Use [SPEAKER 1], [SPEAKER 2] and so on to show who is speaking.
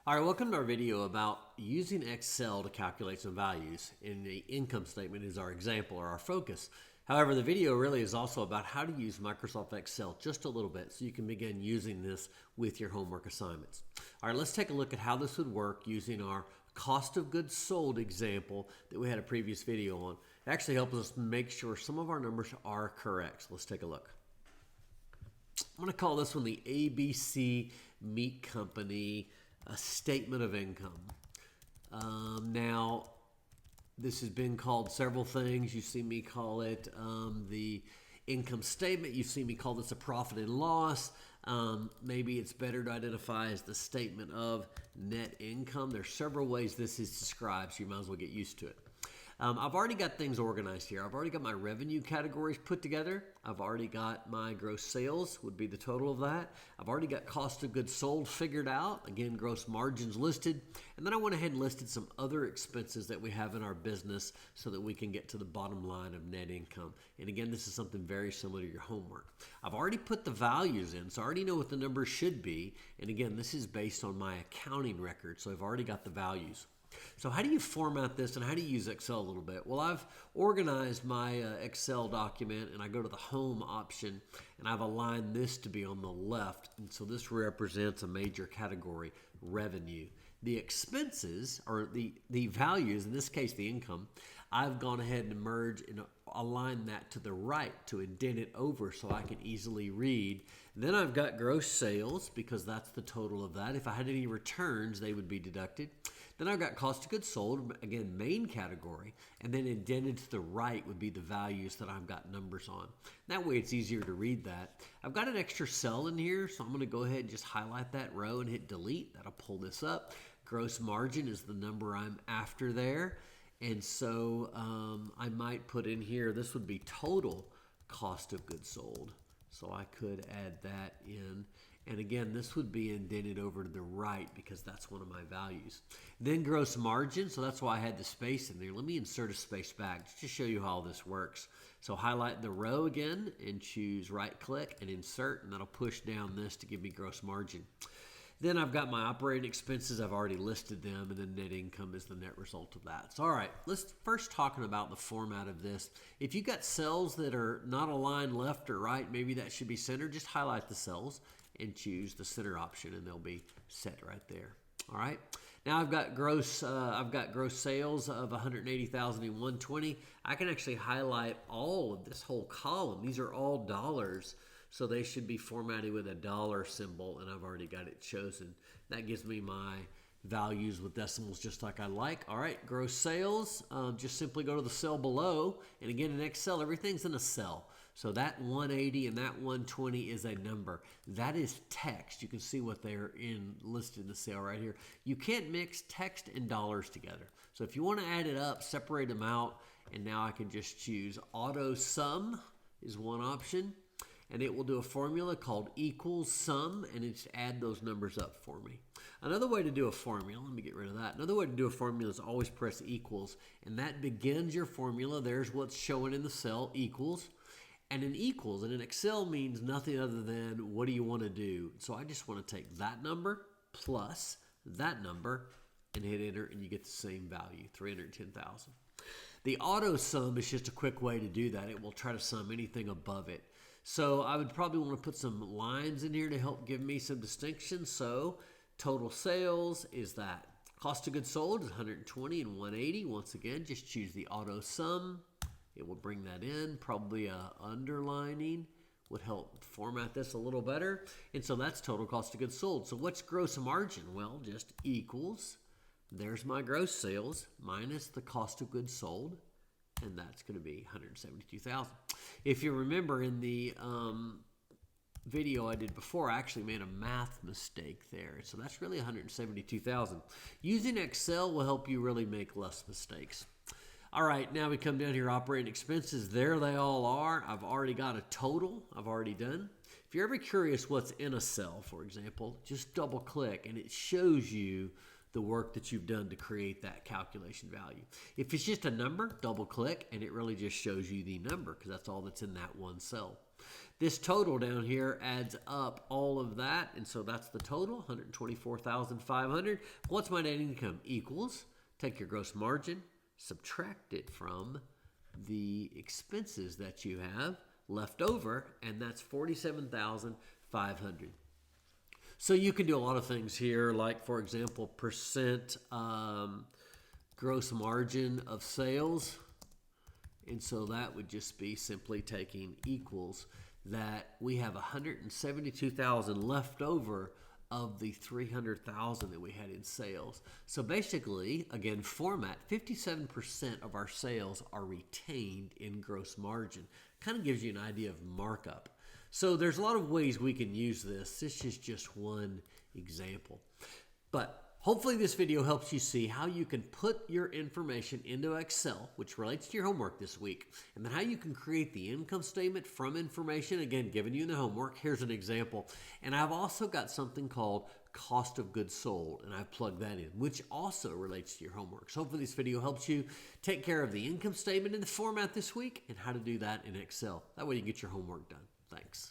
[SPEAKER 1] All right, welcome to our video about using Excel to calculate some values. And the income statement is our example or our focus. However, the video really is also about how to use Microsoft Excel just a little bit so you can begin using this with your homework assignments. All right, let's take a look at how this would work using our cost of goods sold example that we had a previous video on. It actually helps us make sure some of our numbers are correct. So let's take a look. I'm going to call this one the ABC Meat Company a statement of income. Now, this has been called several things. You see me call it the income statement. You see me call this a profit and loss. Maybe it's better to identify as the statement of net income. There's several ways this is described, so you might as well get used to it. I've already got things organized here. I've already got my revenue categories put together. I've already got my gross sales would be the total of that. I've already got cost of goods sold figured out. Again, gross margins listed. And then I went ahead and listed some other expenses that we have in our business so that we can get to the bottom line of net income. And again, this is something very similar to your homework. I've already put the values in, so I already know what the numbers should be. And again, this is based on my accounting record, so I've already got the values. So how do you format this and how do you use Excel a little bit? Well, I've organized my Excel document and I go to the home option and I've aligned this to be on the left. And so this represents a major category, revenue. The expenses, or the values, in this case the income, I've gone ahead and merge and align that to the right to indent it over so I can easily read. Then I've got gross sales because that's the total of that. If I had any returns, they would be deducted. Then I've got cost of goods sold, again, main category, and then indented to the right would be the values that I've got numbers on. That way it's easier to read that. I've got an extra cell in here, so I'm going to go ahead and just highlight that row and hit delete. That'll pull this up. Gross margin is the number I'm after there. And so I might put in here, this would be total cost of goods sold. So I could add that in. And again, this would be indented over to the right because that's one of my values. Then gross margin, so that's why I had the space in there. Let me insert a space back just to show you how this works. So highlight the row again and choose right click and insert, and that'll push down this to give me gross margin. Then I've got my operating expenses. I've already listed them, and then net income is the net result of that. So, all right, let's first talking about the format of this. If you've got cells that are not aligned left or right, maybe that should be centered. Just highlight the cells and choose the center option, and they'll be set right there. All right. Now I've got gross sales of 180,000 and 120. I can actually highlight all of this whole column. These are all dollars. So they should be formatted with a dollar symbol, and I've already got it chosen. That gives me my values with decimals just like I like. All right, gross sales, just simply go to the cell below. And again, in Excel, everything's in a cell. So that 180 and that 120 is a number. That is text. You can see what they're in listed in the cell right here. You can't mix text and dollars together. So if you want to add it up, separate them out, and now I can just choose auto sum is one option. And it will do a formula called equals sum, and it's add those numbers up for me. Another way to do a formula, let me get rid of that. Another way to do a formula is always press equals, and that begins your formula. There's what's showing in the cell, equals. And an equals, and in Excel means nothing other than what do you want to do. So I just want to take that number plus that number and hit enter, and you get the same value, 310,000. The auto sum is just a quick way to do that. It will try to sum anything above it. So I would probably want to put some lines in here to help give me some distinction. So total sales is that. Cost of goods sold is 120 and 180. Once again, just choose the auto sum. It will bring that in. Probably a underlining would help format this a little better. And so that's total cost of goods sold. So what's gross margin? Well, just equals. There's my gross sales minus the cost of goods sold, and that's going to be 172,000. If you remember in the video I did before, I actually made a math mistake there. So that's really 172,000. Using Excel will help you really make less mistakes. All right, now we come down here, operating expenses. There they all are. I've already got a total I've already done. If you're ever curious what's in a cell, for example, just double click and it shows you the work that you've done to create that calculation value. If it's just a number, double click and it really just shows you the number because that's all that's in that one cell. This total down here adds up all of that, and so that's the total, 124,500. What's my net income? Equals, take your gross margin, subtract it from the expenses that you have left over, and that's 47,500. So you can do a lot of things here, like, for example, percent gross margin of sales. And so that would just be simply taking equals that we have 172,000 left over of the 300,000 that we had in sales. So basically, again, format, 57% of our sales are retained in gross margin. Kind of gives you an idea of markup. So there's a lot of ways we can use this. This is just one example. But hopefully this video helps you see how you can put your information into Excel, which relates to your homework this week, and then how you can create the income statement from information, again, given you in the homework. Here's an example. And I've also got something called cost of goods sold, and I've plugged that in, which also relates to your homework. So hopefully this video helps you take care of the income statement in the format this week and how to do that in Excel. That way you can get your homework done. Thanks.